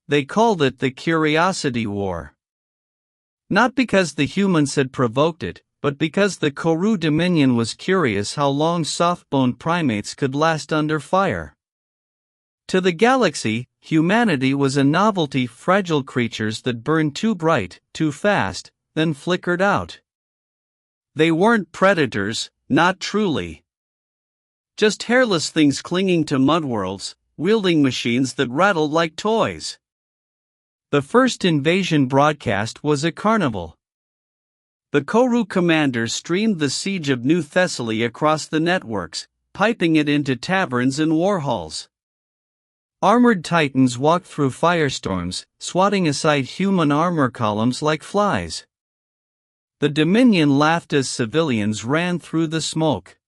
They called it the Curiosity War. Not because the humans had provoked it, but because the Koru Dominion was curious how long soft-boned primates could last under fire. To the galaxy, humanity was a novelty, fragile creatures that burned too bright, too fast, then flickered out. They weren't predators, not truly. Just hairless things clinging to mudworlds, wielding machines that rattled like toys. The first invasion broadcast was a carnival. The Koru commanders streamed the siege of New Thessaly across the networks, piping it into taverns and war halls. Armored titans walked through firestorms, swatting aside human armor columns like flies. The Dominion laughed as civilians ran through the smoke.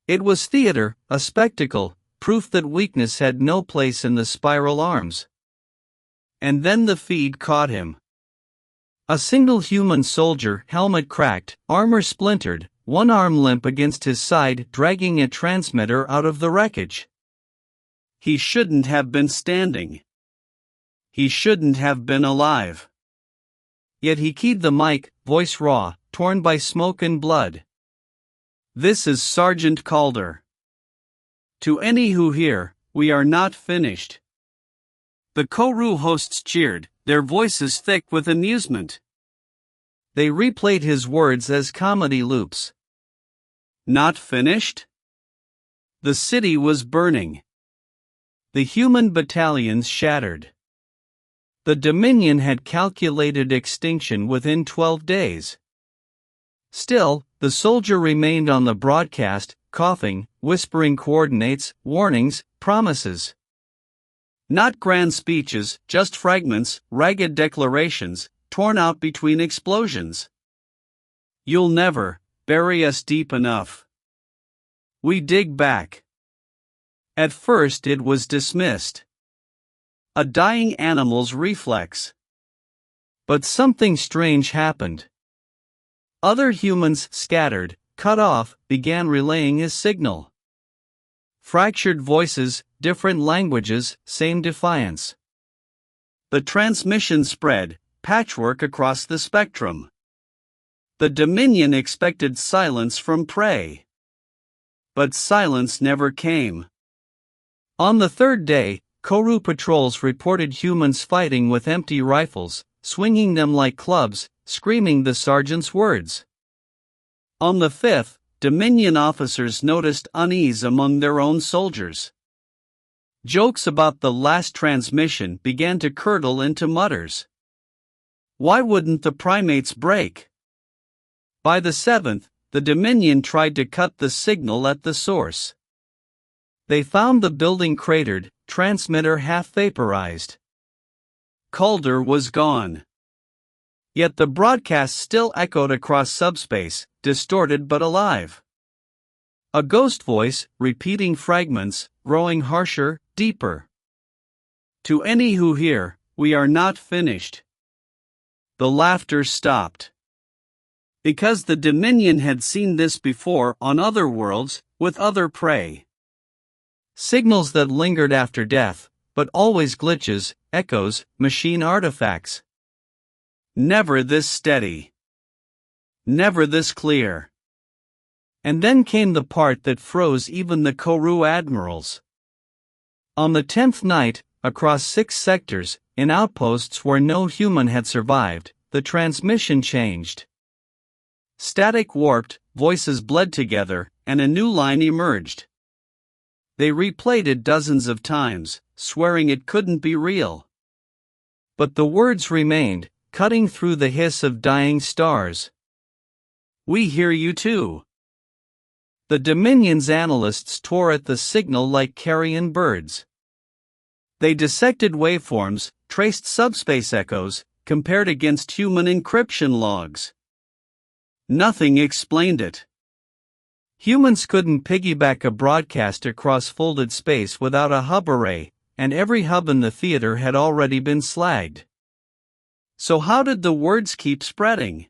It was theater, a spectacle, proof that weakness had no place in the spiral arms. And then the feed caught him. A single human soldier, helmet cracked, armor splintered, one arm limp against his side, dragging a transmitter out of the wreckage. He shouldn't have been standing. He shouldn't have been alive. Yet he keyed the mic, voice raw, torn by smoke and blood. "This is Sergeant Calder. To any who hear, we are not finished." The Koru hosts cheered, their voices thick with amusement. They replayed his words as comedy loops. Not finished? The city was burning. The human battalions shattered. The Dominion had calculated extinction within 12 days. Still, the soldier remained on the broadcast, coughing, whispering coordinates, warnings, promises. Not grand speeches, just fragments, ragged declarations, torn out between explosions. "You'll never bury us deep enough. We dig back." At first it was dismissed. A dying animal's reflex. But something strange happened. Other humans, scattered, cut off, began relaying his signal. Fractured voices, different languages, same defiance. The transmission spread, patchwork across the spectrum. The Dominion expected silence from prey. But silence never came. On the third day, Koru patrols reported humans fighting with empty rifles, swinging them like clubs, screaming the sergeant's words. On the fifth, Dominion officers noticed unease among their own soldiers. Jokes about the last transmission began to curdle into mutters. Why wouldn't the primates break? By the seventh, the Dominion tried to cut the signal at the source. They found the building cratered, transmitter half vaporized. Calder was gone. Yet the broadcast still echoed across subspace, distorted but alive. A ghost voice, repeating fragments, growing harsher, deeper. To any who hear, we are not finished. The laughter stopped. Because the Dominion had seen this before on other worlds, with other prey. Signals that lingered after death, but always glitches, echoes, machine artifacts. Never this steady. Never this clear. And then came the part that froze even the Koru admirals. On the 10th night, across 6 sectors, in outposts where no human had survived, the transmission changed. Static warped, voices bled together, and a new line emerged. They replayed it dozens of times, swearing it couldn't be real. But the words remained, cutting through the hiss of dying stars. We hear you too. The Dominion's analysts tore at the signal like carrion birds. They dissected waveforms, traced subspace echoes, compared against human encryption logs. Nothing explained it. Humans couldn't piggyback a broadcast across folded space without a hub array, and every hub in the theater had already been slagged. So how did the words keep spreading?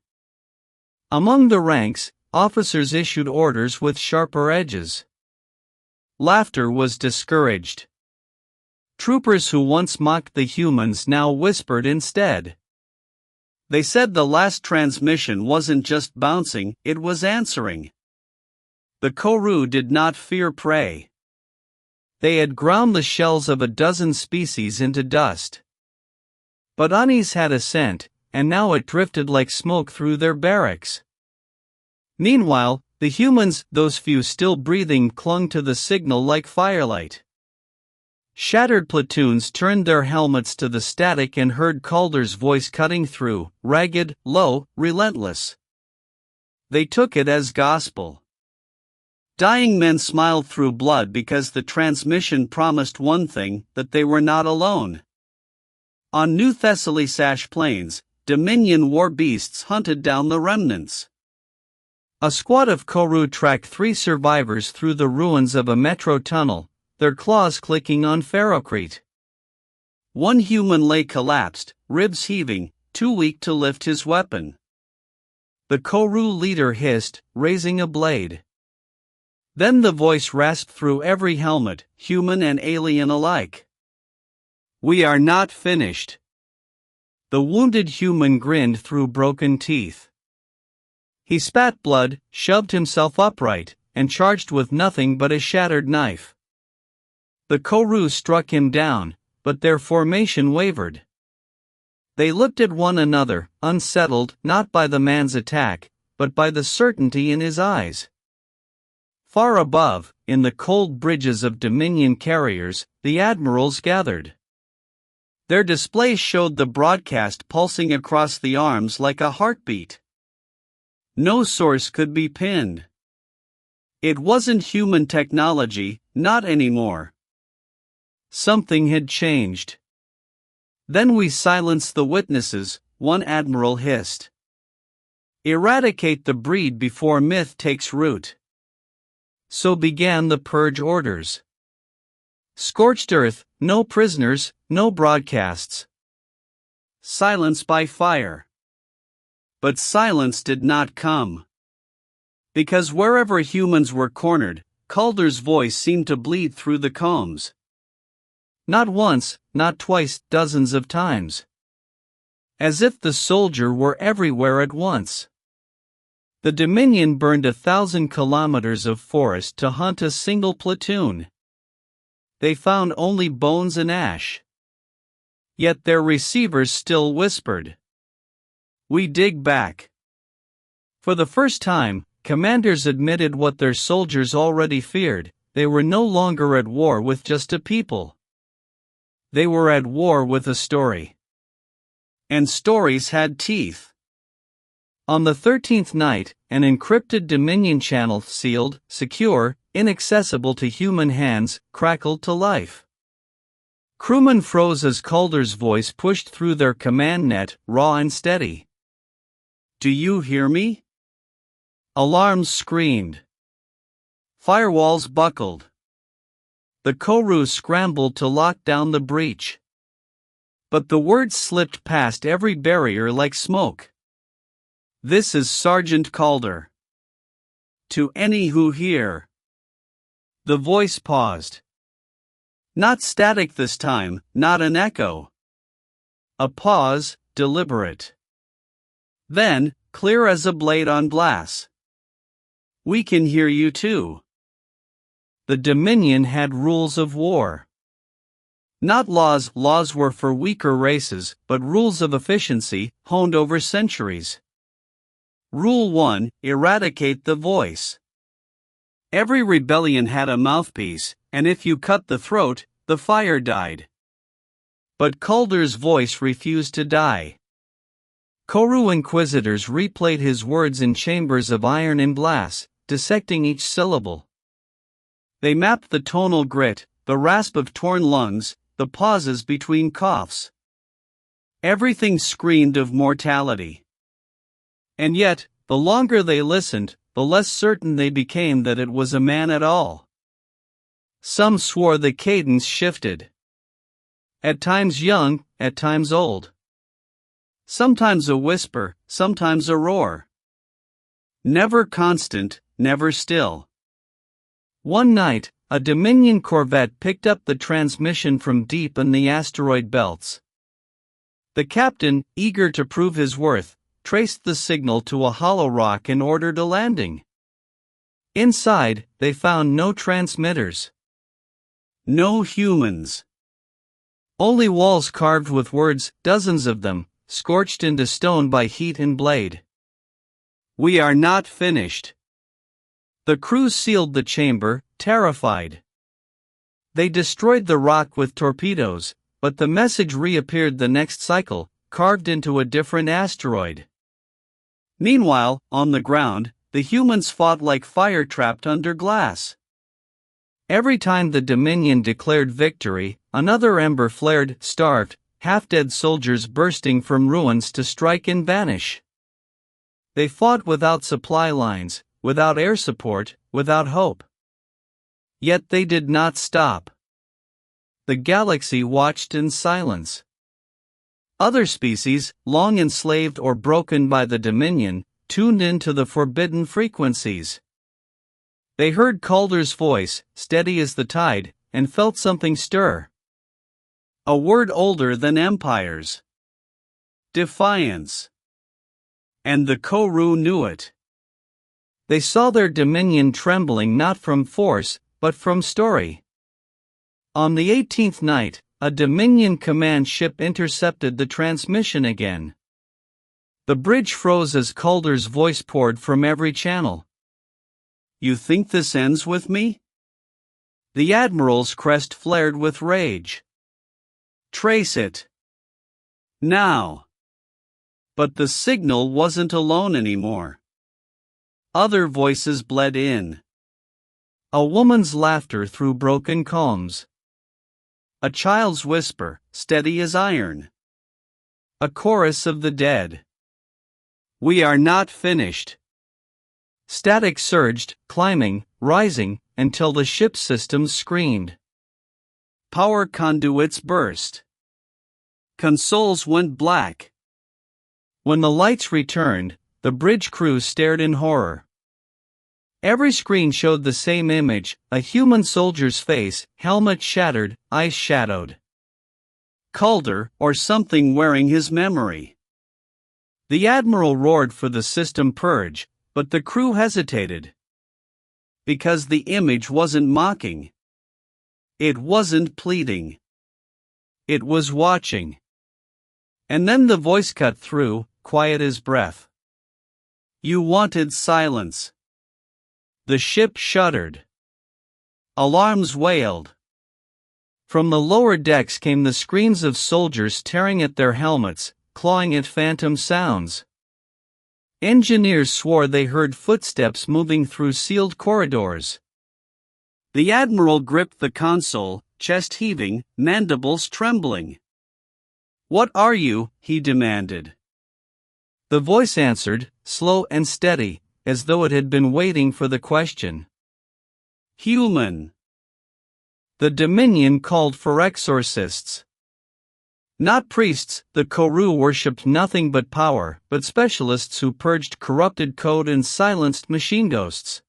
Among the ranks, officers issued orders with sharper edges. Laughter was discouraged. Troopers who once mocked the humans now whispered instead. They said the last transmission wasn't just bouncing, it was answering. The Koru did not fear prey. They had ground the shells of a dozen species into dust. But unease had a scent, and now it drifted like smoke through their barracks. Meanwhile, the humans, those few still breathing, clung to the signal like firelight. Shattered platoons turned their helmets to the static and heard Calder's voice cutting through, ragged, low, relentless. They took it as gospel. Dying men smiled through blood because the transmission promised one thing, that they were not alone. On New Thessaly-Sash plains, Dominion war beasts hunted down the remnants. A squad of Koru tracked 3 survivors through the ruins of a metro tunnel, their claws clicking on ferrocrete. One human lay collapsed, ribs heaving, too weak to lift his weapon. The Koru leader hissed, raising a blade. Then the voice rasped through every helmet, human and alien alike. "We are not finished." The wounded human grinned through broken teeth. He spat blood, shoved himself upright, and charged with nothing but a shattered knife. The Koru struck him down, but their formation wavered. They looked at one another, unsettled not by the man's attack, but by the certainty in his eyes. Far above, in the cold bridges of Dominion carriers, the admirals gathered. Their displays showed the broadcast pulsing across the arms like a heartbeat. No source could be pinned. It wasn't human technology, not anymore. Something had changed. "Then we silenced the witnesses," one admiral hissed. "Eradicate the breed before myth takes root." So began the purge orders. Scorched earth, no prisoners, no broadcasts. Silence by fire. But silence did not come. Because wherever humans were cornered, Calder's voice seemed to bleed through the combs. Not once, not twice, dozens of times. As if the soldier were everywhere at once. The Dominion burned 1,000 kilometers of forest to hunt a single platoon. They found only bones and ash. Yet their receivers still whispered, "We dig back." For the first time, commanders admitted what their soldiers already feared: they were no longer at war with just a people. They were at war with a story. And stories had teeth. On the 13th night, an encrypted Dominion channel, sealed, secure, inaccessible to human hands, crackled to life. Crewmen froze as Calder's voice pushed through their command net, raw and steady. "Do you hear me?" Alarms screamed. Firewalls buckled. The Koru scrambled to lock down the breach. But the words slipped past every barrier like smoke. "This is Sergeant Calder. To any who hear." The voice paused. Not static this time, not an echo. A pause, deliberate. Then, clear as a blade on glass. "We can hear you too." The Dominion had rules of war. Not laws were for weaker races, but rules of efficiency, honed over centuries. Rule 1: eradicate the voice. Every rebellion had a mouthpiece, and if you cut the throat, the fire died. But Calder's voice refused to die. Koru inquisitors replayed his words in chambers of iron and glass, dissecting each syllable. They mapped the tonal grit, the rasp of torn lungs, the pauses between coughs. Everything screamed of mortality. And yet, the longer they listened, the less certain they became that it was a man at all. Some swore the cadence shifted. At times young, at times old. Sometimes a whisper, sometimes a roar. Never constant, never still. One night, a Dominion corvette picked up the transmission from deep in the asteroid belts. The captain, eager to prove his worth, traced the signal to a hollow rock and ordered a landing. Inside, they found no transmitters. No humans. Only walls carved with words, dozens of them, scorched into stone by heat and blade. "We are not finished." The crew sealed the chamber, terrified. They destroyed the rock with torpedoes, but the message reappeared the next cycle, carved into a different asteroid. Meanwhile, on the ground, the humans fought like fire trapped under glass. Every time the Dominion declared victory, another ember flared, starved, half-dead soldiers bursting from ruins to strike and vanish. They fought without supply lines, without air support, without hope. Yet they did not stop. The galaxy watched in silence. Other species, long enslaved or broken by the Dominion, tuned into the forbidden frequencies. They heard Calder's voice, steady as the tide, and felt something stir. A word older than empires. Defiance. And the Koru knew it. They saw their Dominion trembling not from force, but from story. On the 18th night, a Dominion command ship intercepted the transmission again. The bridge froze as Calder's voice poured from every channel. "You think this ends with me?" The admiral's crest flared with rage. "Trace it. Now." But the signal wasn't alone anymore. Other voices bled in. A woman's laughter through broken calms. A child's whisper, steady as iron. A chorus of the dead. "We are not finished." Static surged, climbing, rising, until the ship's systems screamed. Power conduits burst. Consoles went black. When the lights returned, the bridge crew stared in horror. Every screen showed the same image, a human soldier's face, helmet shattered, eyes shadowed. Calder, or something wearing his memory. The admiral roared for the system purge, but the crew hesitated. Because the image wasn't mocking. It wasn't pleading. It was watching. And then the voice cut through, quiet as breath. "You wanted silence." The ship shuddered. Alarms wailed. From the lower decks came the screams of soldiers tearing at their helmets, clawing at phantom sounds. Engineers swore they heard footsteps moving through sealed corridors. The admiral gripped the console, chest heaving, mandibles trembling. "What are you?" he demanded. The voice answered, slow and steady, as though it had been waiting for the question. "Human." The Dominion called for exorcists. Not priests, the Koru worshipped nothing but power, but specialists who purged corrupted code and silenced machine ghosts.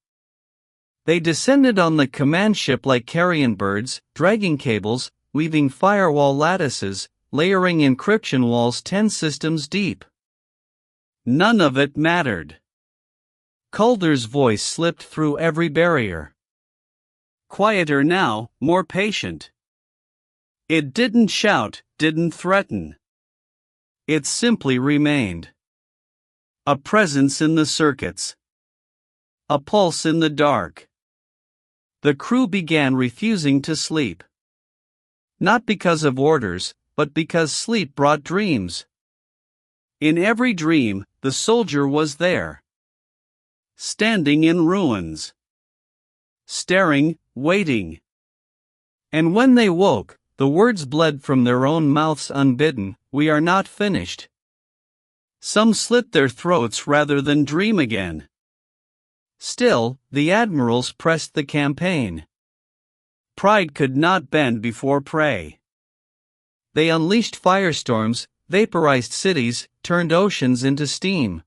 They descended on the command ship like carrion birds, dragging cables, weaving firewall lattices, layering encryption walls 10 systems deep. None of it mattered. Calder's voice slipped through every barrier. Quieter now, more patient. It didn't shout, didn't threaten. It simply remained. A presence in the circuits. A pulse in the dark. The crew began refusing to sleep. Not because of orders, but because sleep brought dreams. In every dream, the soldier was there. Standing in ruins. Staring, waiting. And when they woke, the words bled from their own mouths unbidden, "We are not finished." Some slit their throats rather than dream again. Still, the admirals pressed the campaign. Pride could not bend before prey. They unleashed firestorms, vaporized cities, turned oceans into steam.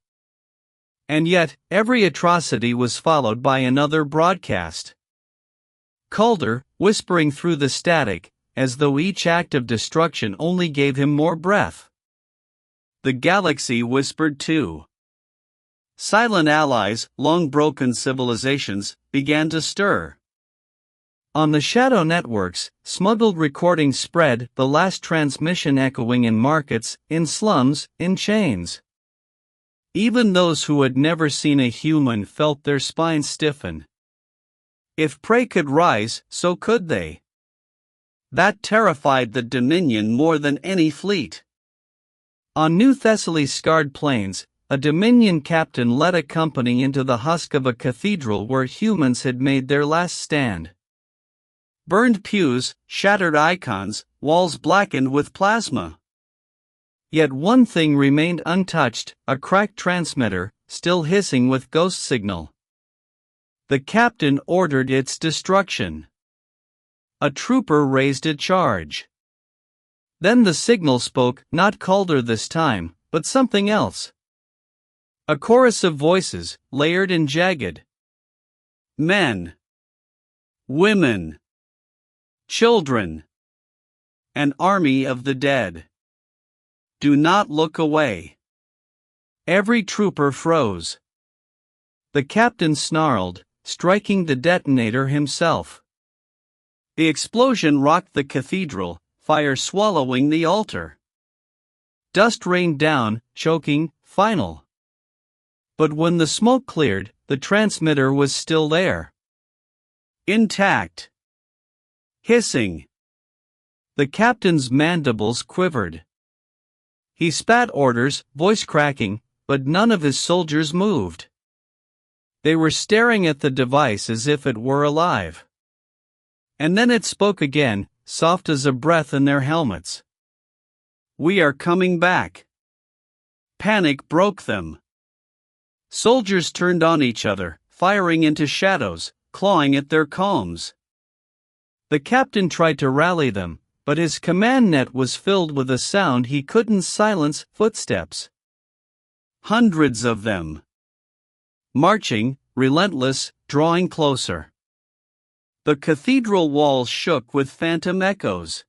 And yet, every atrocity was followed by another broadcast. Calder, whispering through the static, as though each act of destruction only gave him more breath. The galaxy whispered too. Silent allies, long-broken civilizations, began to stir. On the shadow networks, smuggled recordings spread, the last transmission echoing in markets, in slums, in chains. Even those who had never seen a human felt their spines stiffen. If prey could rise, so could they. That terrified the Dominion more than any fleet. On New Thessaly's scarred plains, a Dominion captain led a company into the husk of a cathedral where humans had made their last stand. Burned pews, shattered icons, walls blackened with plasma. Yet one thing remained untouched, a cracked transmitter, still hissing with ghost signal. The captain ordered its destruction. A trooper raised a charge. Then the signal spoke, not Calder this time, but something else. A chorus of voices, layered and jagged. Men. Women. Children. An army of the dead. Do not look away. Every trooper froze. The captain snarled, striking the detonator himself. The explosion rocked the cathedral, fire swallowing the altar. Dust rained down, choking, final. But when the smoke cleared, the transmitter was still there. Intact. Hissing. The captain's mandibles quivered. He spat orders, voice cracking, but none of his soldiers moved. They were staring at the device as if it were alive. And then it spoke again, soft as a breath in their helmets. We are coming back. Panic broke them. Soldiers turned on each other, firing into shadows, clawing at their combs. The captain tried to rally them, but his command net was filled with a sound he couldn't silence, footsteps. Hundreds of them. Marching, relentless, drawing closer. The cathedral walls shook with phantom echoes.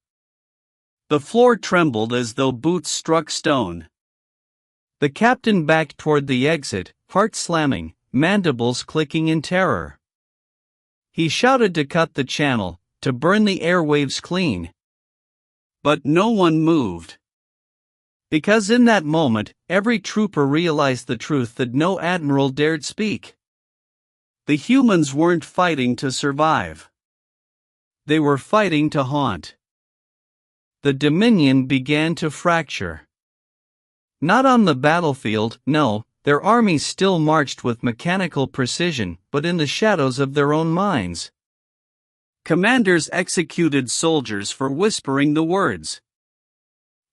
The floor trembled as though boots struck stone. The captain backed toward the exit, heart slamming, mandibles clicking in terror. He shouted to cut the channel, to burn the airwaves clean. But no one moved. Because in that moment, every trooper realized the truth that no admiral dared speak. The humans weren't fighting to survive. They were fighting to haunt. The Dominion began to fracture. Not on the battlefield, no, their armies still marched with mechanical precision, but in the shadows of their own minds. Commanders executed soldiers for whispering the words.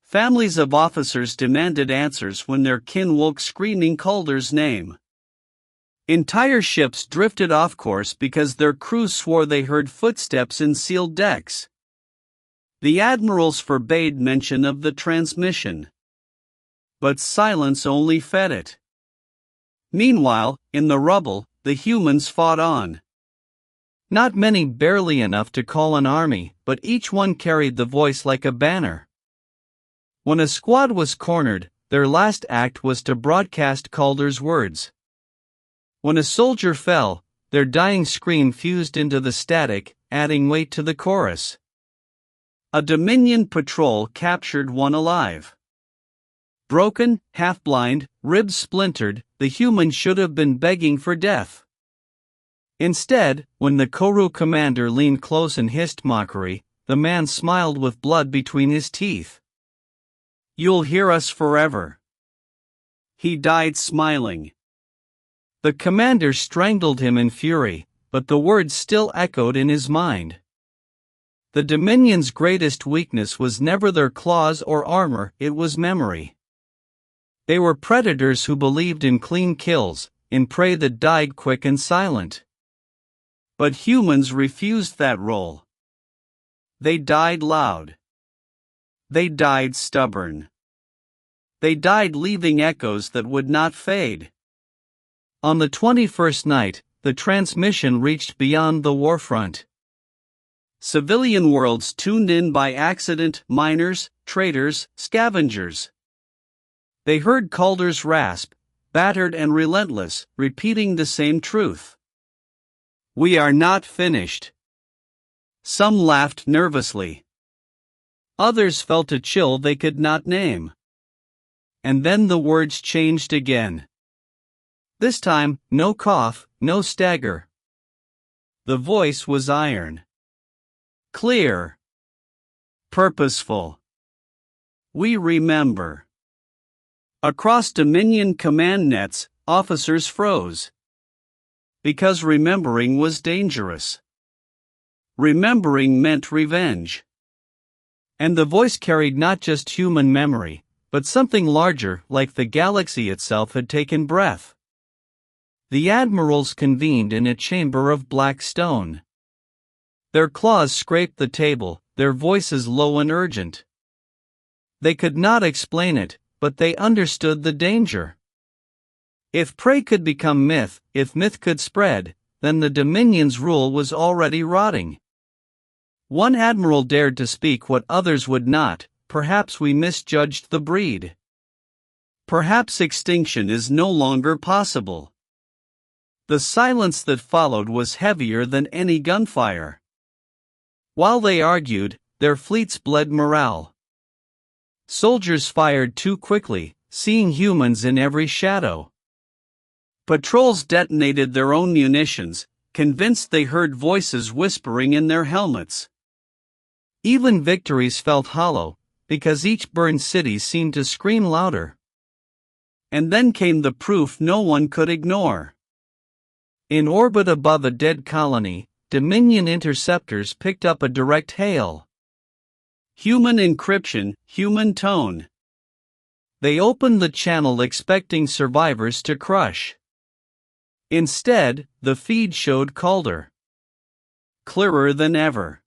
Families of officers demanded answers when their kin woke screaming Calder's name. Entire ships drifted off course because their crews swore they heard footsteps in sealed decks. The admirals forbade mention of the transmission. But silence only fed it. Meanwhile, in the rubble, the humans fought on. Not many, barely enough to call an army, but each one carried the voice like a banner. When a squad was cornered, their last act was to broadcast Calder's words. When a soldier fell, their dying scream fused into the static, adding weight to the chorus. A Dominion patrol captured one alive. Broken, half-blind, ribs splintered, the human should have been begging for death. Instead, when the Koru commander leaned close and hissed mockery, the man smiled with blood between his teeth. You'll hear us forever. He died smiling. The commander strangled him in fury, but the words still echoed in his mind. The Dominion's greatest weakness was never their claws or armor, it was memory. They were predators who believed in clean kills, in prey that died quick and silent. But humans refused that role. They died loud. They died stubborn. They died leaving echoes that would not fade. On the 21st night, the transmission reached beyond the warfront. Civilian worlds tuned in by accident, miners, traders, scavengers. They heard Calder's rasp, battered and relentless, repeating the same truth. "We are not finished." Some laughed nervously. Others felt a chill they could not name. And then the words changed again. This time, no cough, no stagger. The voice was iron. Clear. Purposeful. "We remember." Across Dominion command nets, officers froze. Because remembering was dangerous. Remembering meant revenge. And the voice carried not just human memory, but something larger, like the galaxy itself had taken breath. The admirals convened in a chamber of black stone. Their claws scraped the table, their voices low and urgent. They could not explain it, but they understood the danger. If prey could become myth, if myth could spread, then the Dominion's rule was already rotting. One admiral dared to speak what others would not: "Perhaps we misjudged the breed. Perhaps extinction is no longer possible." The silence that followed was heavier than any gunfire. While they argued, their fleets bled morale. Soldiers fired too quickly, seeing humans in every shadow. Patrols detonated their own munitions, convinced they heard voices whispering in their helmets. Even victories felt hollow, because each burned city seemed to scream louder. And then came the proof no one could ignore. In orbit above a dead colony, Dominion interceptors picked up a direct hail. Human encryption, human tone. They opened the channel expecting survivors to crush. Instead, the feed showed Calder. Clearer than ever.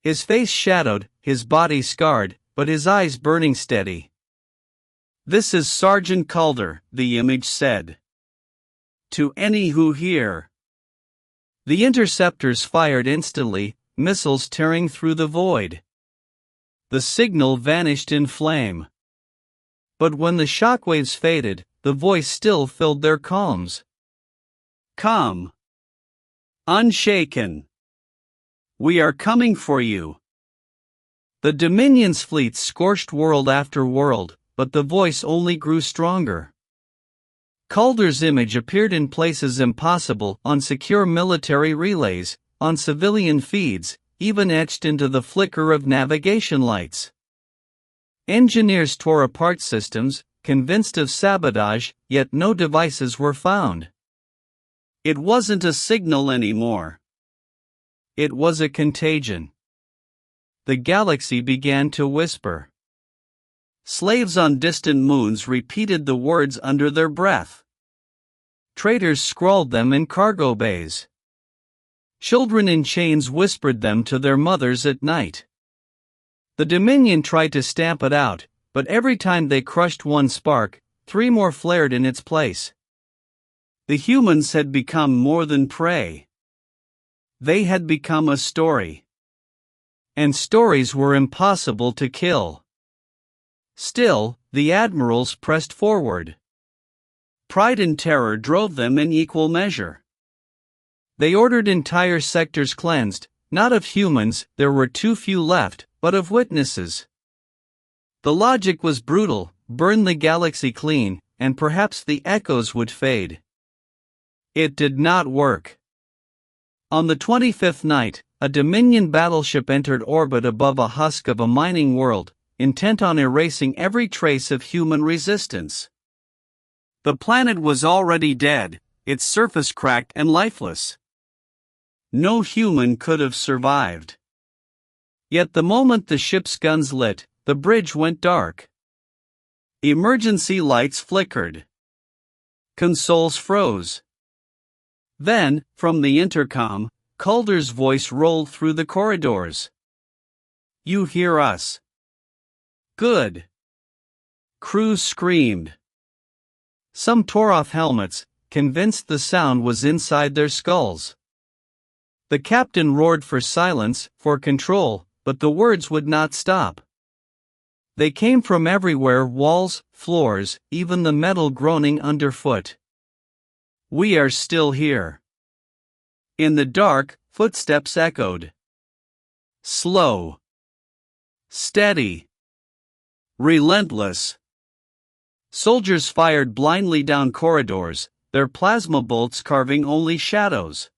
His face shadowed, his body scarred, but his eyes burning steady. "This is Sergeant Calder," the image said. "To any who hear." The interceptors fired instantly, missiles tearing through the void. The signal vanished in flame. But when the shockwaves faded, the voice still filled their calms. "Calm. Unshaken. We are coming for you." The Dominion's fleets scorched world after world, but the voice only grew stronger. Calder's image appeared in places impossible, on secure military relays, on civilian feeds, even etched into the flicker of navigation lights. Engineers tore apart systems, convinced of sabotage, yet no devices were found. It wasn't a signal anymore. It was a contagion. The galaxy began to whisper. Slaves on distant moons repeated the words under their breath. Traders scrawled them in cargo bays. Children in chains whispered them to their mothers at night. The Dominion tried to stamp it out, but every time they crushed one spark, 3 more flared in its place. The humans had become more than prey. They had become a story. And stories were impossible to kill. Still, the admirals pressed forward. Pride and terror drove them in equal measure. They ordered entire sectors cleansed, not of humans, there were too few left, but of witnesses. The logic was brutal: burn the galaxy clean, and perhaps the echoes would fade. It did not work. On the 25th night, a Dominion battleship entered orbit above a husk of a mining world, intent on erasing every trace of human resistance. The planet was already dead, its surface cracked and lifeless. No human could have survived. Yet the moment the ship's guns lit, the bridge went dark. Emergency lights flickered. Consoles froze. Then, from the intercom, Calder's voice rolled through the corridors. "You hear us? Good." Crews screamed. Some tore off helmets, convinced the sound was inside their skulls. The captain roared for silence, for control, but the words would not stop. They came from everywhere, walls, floors, even the metal groaning underfoot. We are still here. In the dark, footsteps echoed. Slow. Steady. Relentless. Soldiers fired blindly down corridors, their plasma bolts carving only shadows.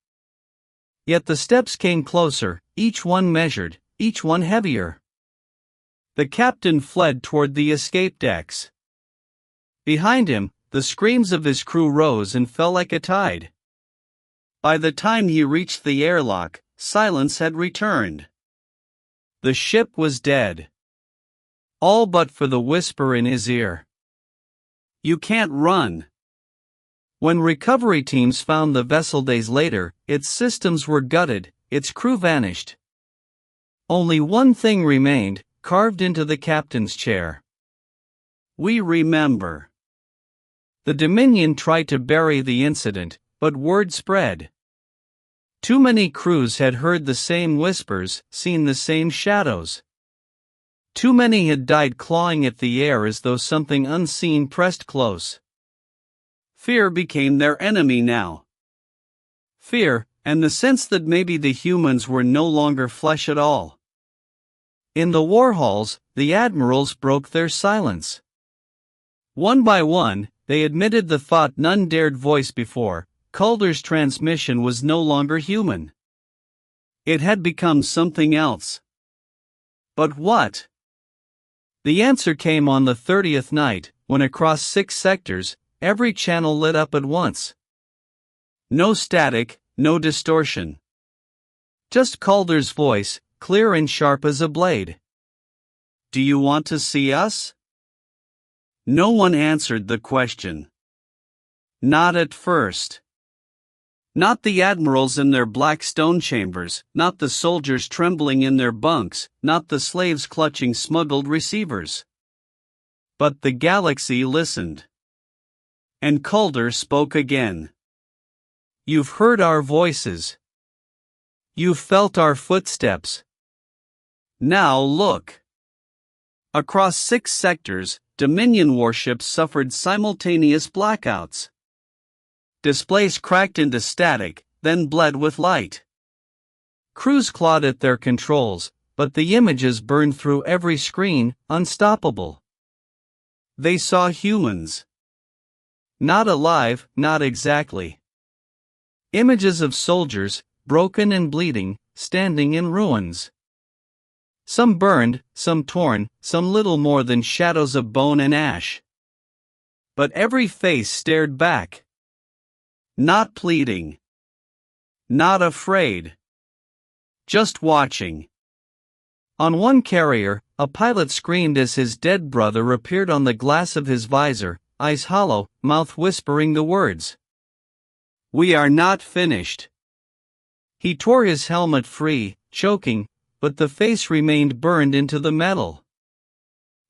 Yet the steps came closer, each one measured, each one heavier. The captain fled toward the escape decks. Behind him, the screams of his crew rose and fell like a tide. By the time he reached the airlock, silence had returned. The ship was dead. All but for the whisper in his ear. You can't run. When recovery teams found the vessel days later, its systems were gutted, its crew vanished. Only one thing remained, carved into the captain's chair. We remember. The Dominion tried to bury the incident, but word spread. Too many crews had heard the same whispers, seen the same shadows. Too many had died clawing at the air as though something unseen pressed close. Fear became their enemy now. Fear, and the sense that maybe the humans were no longer flesh at all. In the war halls, the admirals broke their silence. One by one, they admitted the thought none dared voice before: Calder's transmission was no longer human. It had become something else. But what? The answer came on the 30th night, when across 6 sectors, every channel lit up at once. No static, no distortion. Just Calder's voice, clear and sharp as a blade. Do you want to see us? No one answered the question. Not at first. Not the admirals in their black stone chambers, not the soldiers trembling in their bunks, not the slaves clutching smuggled receivers. But the galaxy listened. And Calder spoke again. You've heard our voices. You've felt our footsteps. Now look. Across 6 sectors, Dominion warships suffered simultaneous blackouts. Displays cracked into static, then bled with light. Crews clawed at their controls, but the images burned through every screen, unstoppable. They saw humans. Not alive, not exactly. Images of soldiers, broken and bleeding, standing in ruins. Some burned, some torn, some little more than shadows of bone and ash. But every face stared back. Not pleading. Not afraid. Just watching. On one carrier, a pilot screamed as his dead brother appeared on the glass of his visor, eyes hollow, mouth whispering the words. We are not finished. He tore his helmet free, choking, but the face remained burned into the metal.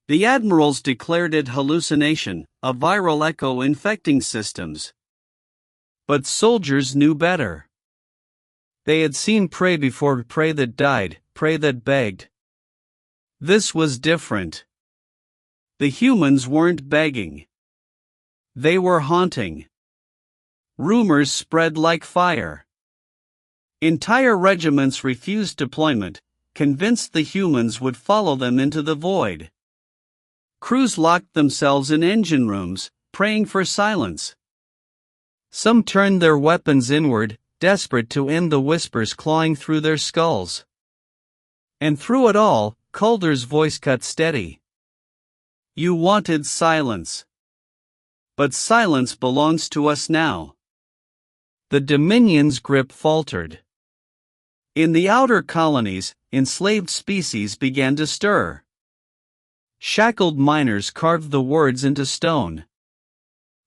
The admirals declared it hallucination, a viral echo infecting systems. But soldiers knew better. They had seen prey before, prey that died, prey that begged. This was different. The humans weren't begging. They were haunting. Rumors spread like fire. Entire regiments refused deployment, convinced the humans would follow them into the void. Crews locked themselves in engine rooms, praying for silence. Some turned their weapons inward, desperate to end the whispers clawing through their skulls. And through it all, Calder's voice cut steady. You wanted silence. But silence belongs to us now. The Dominion's grip faltered. In the outer colonies, enslaved species began to stir. Shackled miners carved the words into stone.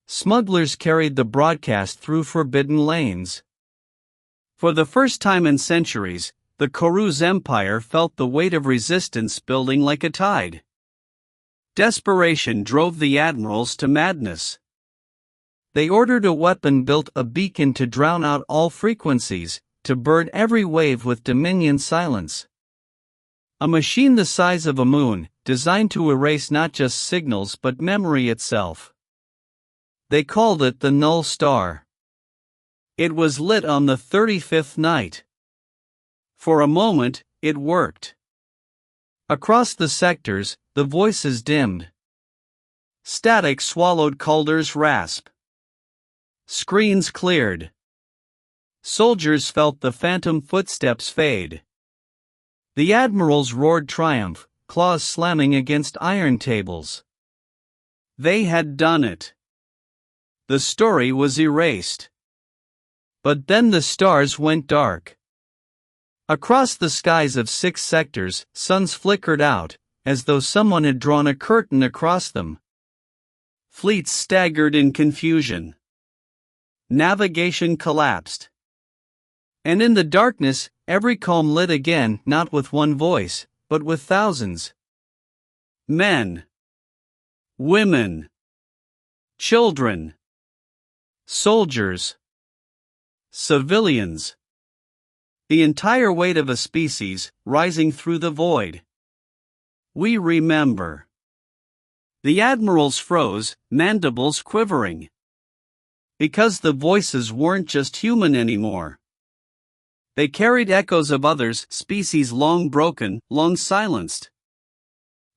Smugglers carried the broadcast through forbidden lanes. For the first time in centuries, the Koru's empire felt the weight of resistance building like a tide. Desperation drove the admirals to madness. They ordered a weapon built a beacon to drown out all frequencies, to burn every wave with Dominion silence. A machine the size of a moon, designed to erase not just signals but memory itself. They called it the Null Star. It was lit on the 35th night. For a moment, it worked. Across the sectors, the voices dimmed. Static swallowed Calder's rasp. Screens cleared. Soldiers felt the phantom footsteps fade. The admirals roared triumph, claws slamming against iron tables. They had done it. The story was erased. But then the stars went dark. Across the skies of 6 sectors, suns flickered out, as though someone had drawn a curtain across them. Fleets staggered in confusion. Navigation collapsed. And in the darkness, every comb lit again, not with one voice, but with thousands. Men. Women. Children. Soldiers. Civilians. The entire weight of a species, rising through the void. We remember. The admirals froze, mandibles quivering. Because the voices weren't just human anymore. They carried echoes of others, species long broken, long silenced.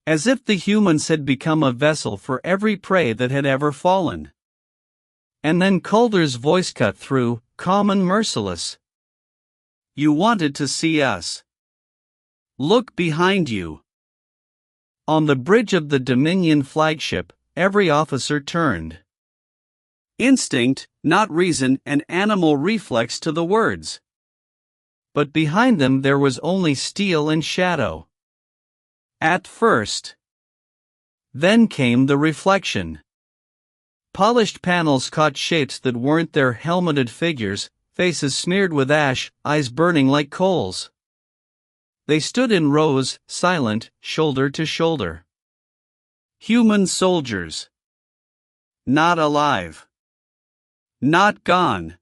As if the humans had become a vessel for every prey that had ever fallen. And then Calder's voice cut through, calm and merciless. You wanted to see us. Look behind you. On the bridge of the Dominion flagship, every officer turned. Instinct, not reason, an animal reflex to the words. But behind them there was only steel and shadow. At first. Then came the reflection. Polished panels caught shapes that weren't their helmeted figures, faces smeared with ash, eyes burning like coals. They stood in rows, silent, shoulder to shoulder. Human soldiers. Not alive. Not gone.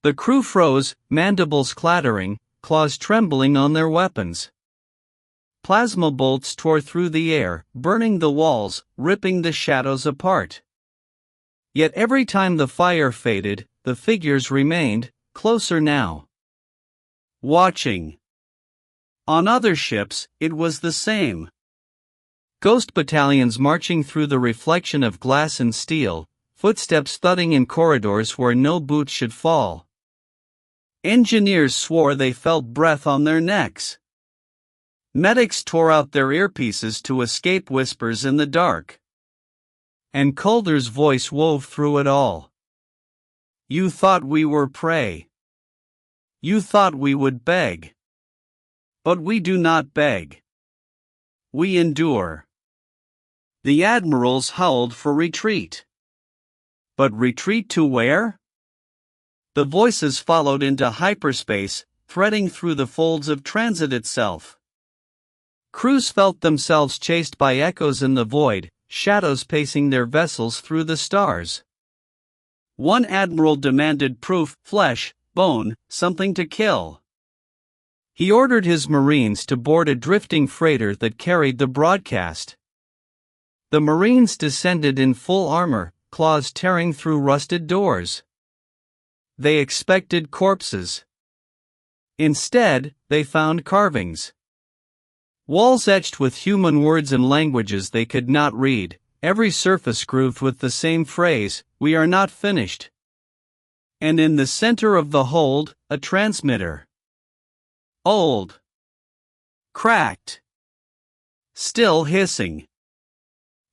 The crew froze, mandibles clattering, claws trembling on their weapons. Plasma bolts tore through the air, burning the walls, ripping the shadows apart. Yet every time the fire faded, the figures remained, closer now. Watching. On other ships, it was the same. Ghost battalions marching through the reflection of glass and steel, footsteps thudding in corridors where no boots should fall. Engineers swore they felt breath on their necks. Medics tore out their earpieces to escape whispers in the dark. And Calder's voice wove through it all. You thought we were prey. You thought we would beg. But we do not beg. We endure. The admirals howled for retreat. But retreat to where? The voices followed into hyperspace, threading through the folds of transit itself. Crews felt themselves chased by echoes in the void, shadows pacing their vessels through the stars. One admiral demanded proof, flesh, bone, something to kill. He ordered his Marines to board a drifting freighter that carried the broadcast. The Marines descended in full armor, claws tearing through rusted doors. They expected corpses. Instead, they found carvings. Walls etched with human words and languages they could not read, every surface grooved with the same phrase, "We are not finished." And in the center of the hold, a transmitter. Old. Cracked. Still hissing.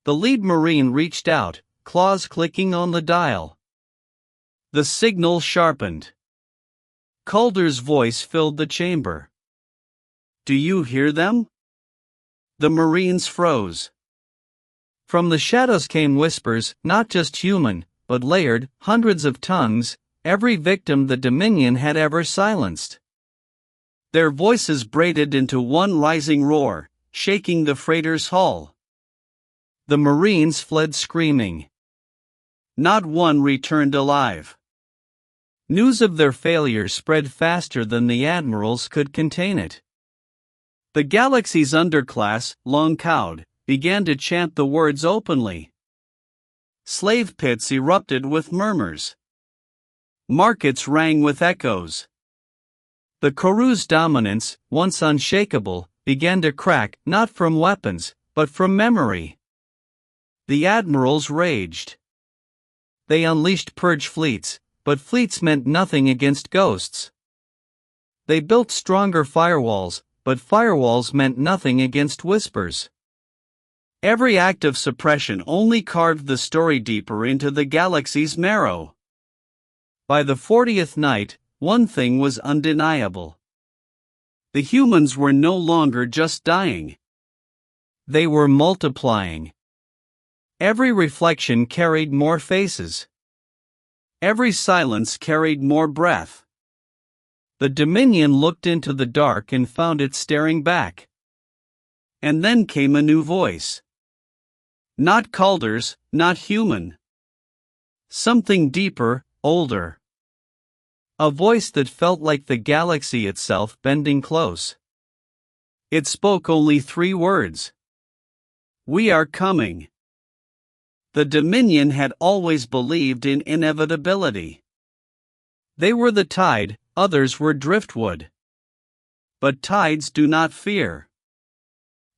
The lead Marine reached out, claws clicking on the dial. The signal sharpened. Calder's voice filled the chamber. Do you hear them? The Marines froze. From the shadows came whispers, not just human, but layered, hundreds of tongues, every victim the Dominion had ever silenced. Their voices braided into one rising roar, shaking the freighter's hull. The Marines fled screaming. Not one returned alive. News of their failure spread faster than the admirals could contain it. The galaxy's underclass, long cowed, began to chant the words openly. Slave pits erupted with murmurs. Markets rang with echoes. The Koru's dominance, once unshakable, began to crack not from weapons, but from memory. The admirals raged. They unleashed purge fleets, but fleets meant nothing against ghosts. They built stronger firewalls, but firewalls meant nothing against whispers. Every act of suppression only carved the story deeper into the galaxy's marrow. By the 40th night, one thing was undeniable. The humans were no longer just dying. They were multiplying. Every reflection carried more faces. Every silence carried more breath. The Dominion looked into the dark and found it staring back. And then came a new voice. Not Calder's, not human. Something deeper, older. A voice that felt like the galaxy itself bending close. It spoke only 3 words. We are coming. The Dominion had always believed in inevitability. They were the tide, others were driftwood. But tides do not fear.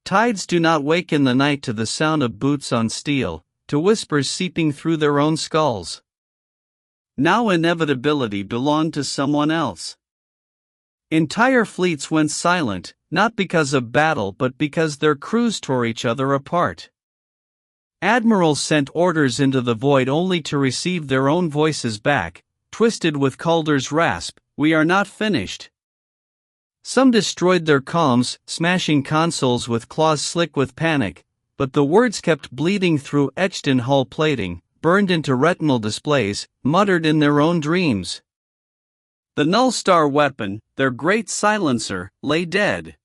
Tides do not wake in the night to the sound of boots on steel, to whispers seeping through their own skulls. Now inevitability belonged to someone else. Entire fleets went silent, not because of battle but because their crews tore each other apart. Admirals sent orders into the void only to receive their own voices back, twisted with Calder's rasp, "We are not finished." Some destroyed their comms, smashing consoles with claws slick with panic, but the words kept bleeding through, etched in hull plating, burned into retinal displays, muttered in their own dreams. The Null Star weapon, their great silencer, lay dead.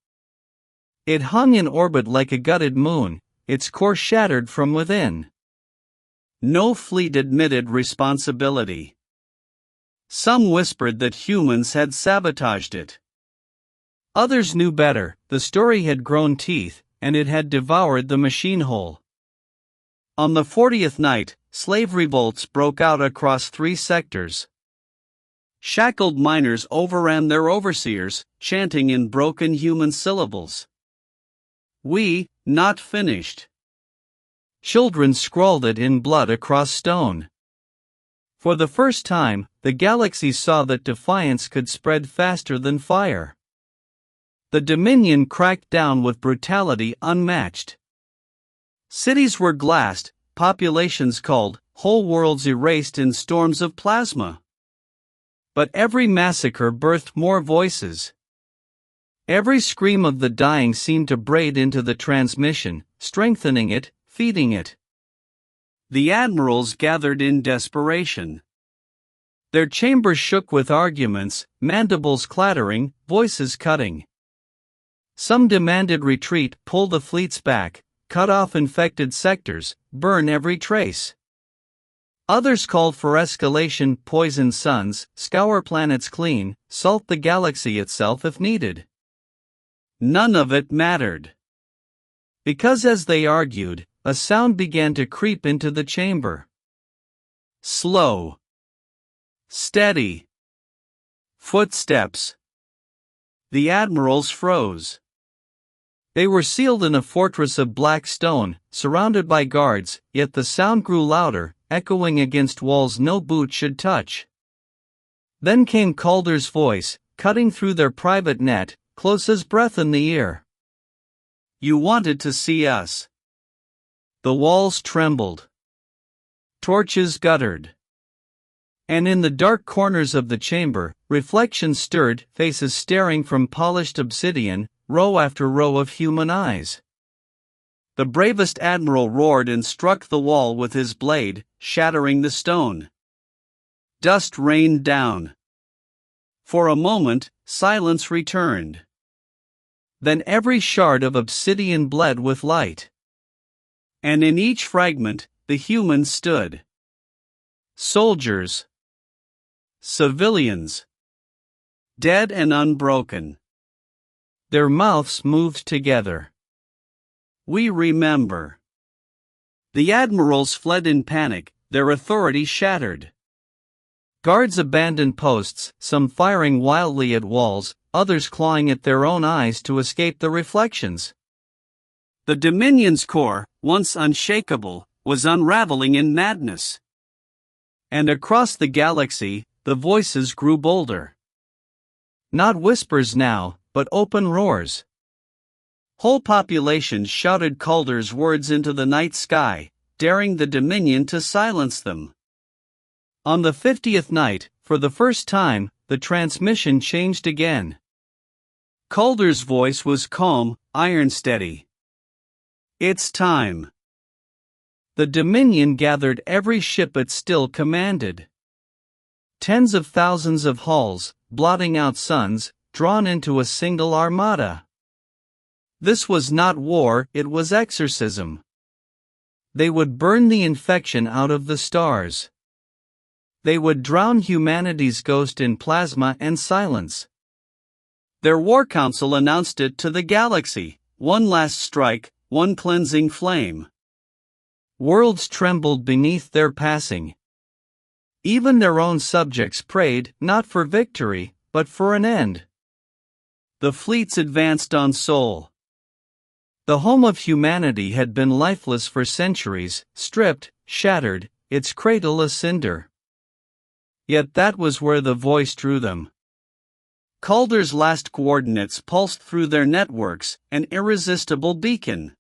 It hung in orbit like a gutted moon, its core shattered from within. No fleet admitted responsibility. Some whispered that humans had sabotaged it. Others knew better, the story had grown teeth, and it had devoured the machine whole. On the 40th night, slave revolts broke out across 3 sectors. Shackled miners overran their overseers, chanting in broken human syllables. We, not finished. Children scrawled it in blood across stone. For the first time, the galaxy saw that defiance could spread faster than fire. The Dominion cracked down with brutality unmatched. Cities were glassed, populations culled, whole worlds erased in storms of plasma. But every massacre birthed more voices. Every scream of the dying seemed to braid into the transmission, strengthening it, feeding it. The admirals gathered in desperation. Their chambers shook with arguments, mandibles clattering, voices cutting. Some demanded retreat, pull the fleets back, cut off infected sectors, burn every trace. Others called for escalation, poison suns, scour planets clean, salt the galaxy itself if needed. None of it mattered. Because as they argued, a sound began to creep into the chamber. Slow. Steady. Footsteps. The admirals froze. They were sealed in a fortress of black stone, surrounded by guards, yet the sound grew louder, echoing against walls no boot should touch. Then came Calder's voice, cutting through their private net, close as breath in the ear. You wanted to see us. The walls trembled. Torches guttered. And in the dark corners of the chamber, reflections stirred, faces staring from polished obsidian, row after row of human eyes. The bravest admiral roared and struck the wall with his blade, shattering the stone. Dust rained down. For a moment, silence returned. Then every shard of obsidian bled with light. And in each fragment, the humans stood. Soldiers. Civilians. Dead and unbroken. Their mouths moved together. We remember. The admirals fled in panic, their authority shattered. Guards abandoned posts, some firing wildly at walls, others clawing at their own eyes to escape the reflections. The Dominion's core, once unshakable, was unraveling in madness. And across the galaxy, the voices grew bolder. Not whispers now, but open roars. Whole populations shouted Calder's words into the night sky, daring the Dominion to silence them. On the 50th night, for the first time, the transmission changed again. Calder's voice was calm, iron-steady. It's time. The Dominion gathered every ship it still commanded. Tens of thousands of hulls, blotting out suns, drawn into a single armada. This was not war, it was exorcism. They would burn the infection out of the stars. They would drown humanity's ghost in plasma and silence. Their war council announced it to the galaxy, one last strike, one cleansing flame. Worlds trembled beneath their passing. Even their own subjects prayed, not for victory, but for an end. The fleets advanced on Sol. The home of humanity had been lifeless for centuries, stripped, shattered, its cradle a cinder. Yet that was where the voice drew them. Calder's last coordinates pulsed through their networks, an irresistible beacon.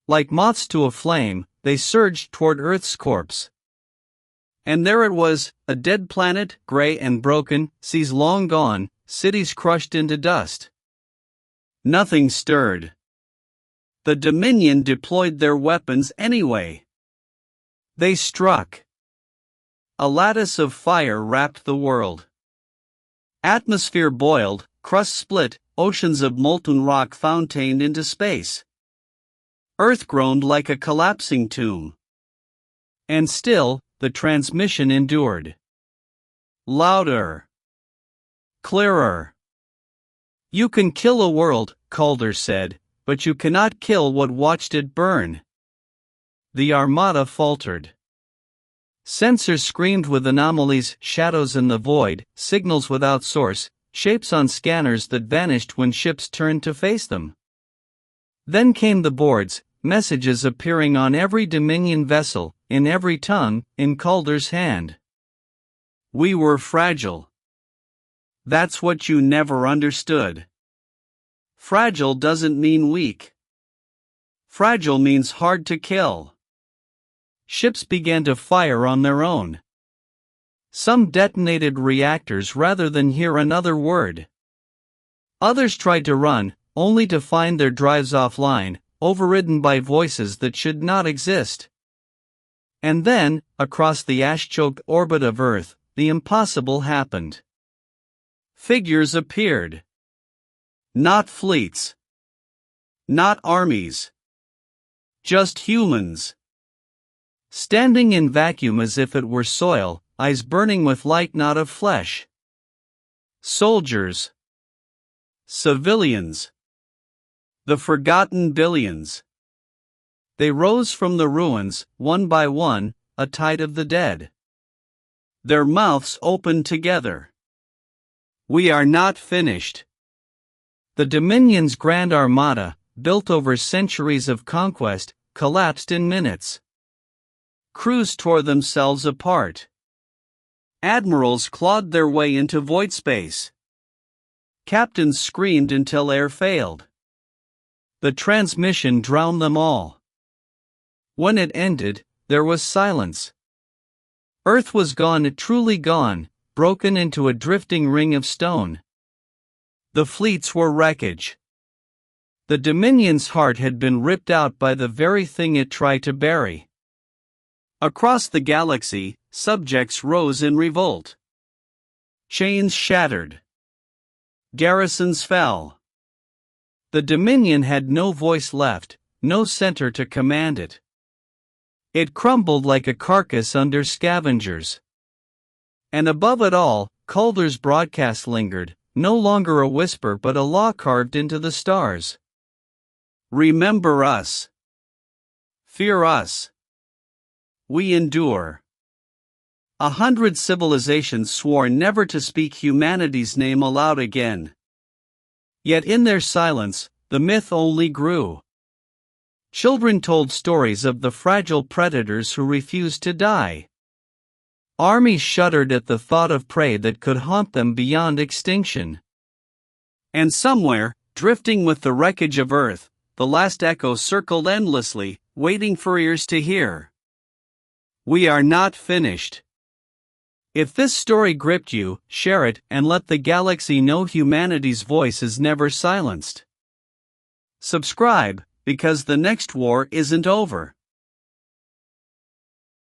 Like moths to a flame, they surged toward Earth's corpse. And there it was, a dead planet, gray and broken, seas long gone, cities crushed into dust. Nothing stirred. The Dominion deployed their weapons anyway. They struck. A lattice of fire wrapped the world. Atmosphere boiled, crust split, oceans of molten rock fountained into space. Earth groaned like a collapsing tomb. And still, the transmission endured. Louder. Clearer. You can kill a world, Calder said, but you cannot kill what watched it burn. The armada faltered. Sensors screamed with anomalies, shadows in the void, signals without source, shapes on scanners that vanished when ships turned to face them. Then came the boards, messages appearing on every Dominion vessel, in every tongue, in Calder's hand. We were fragile. That's what you never understood. Fragile doesn't mean weak. Fragile means hard to kill. Ships began to fire on their own. Some detonated reactors rather than hear another word. Others tried to run, only to find their drives offline, overridden by voices that should not exist. And then, across the ash-choked orbit of Earth, the impossible happened. Figures appeared. Not fleets. Not armies. Just humans. Standing in vacuum as if it were soil, eyes burning with light not of flesh. Soldiers. Civilians. The forgotten billions. They rose from the ruins, one by one, a tide of the dead. Their mouths opened together. We are not finished. The Dominion's Grand Armada, built over centuries of conquest, collapsed in minutes. Crews tore themselves apart. Admirals clawed their way into void space. Captains screamed until air failed. The transmission drowned them all. When it ended, there was silence. Earth was gone, truly gone, broken into a drifting ring of stone. The fleets were wreckage. The Dominion's heart had been ripped out by the very thing it tried to bury. Across the galaxy, subjects rose in revolt. Chains shattered. Garrisons fell. The Dominion had no voice left, no center to command it. It crumbled like a carcass under scavengers. And above it all, Calder's broadcast lingered, no longer a whisper but a law carved into the stars. Remember us. Fear us. We endure. 100 civilizations swore never to speak humanity's name aloud again. Yet in their silence, the myth only grew. Children told stories of the fragile predators who refused to die. Armies shuddered at the thought of prey that could haunt them beyond extinction. And somewhere, drifting with the wreckage of Earth, the last echo circled endlessly, waiting for ears to hear. We are not finished. If this story gripped you, share it and let the galaxy know humanity's voice is never silenced. Subscribe, because the next war isn't over.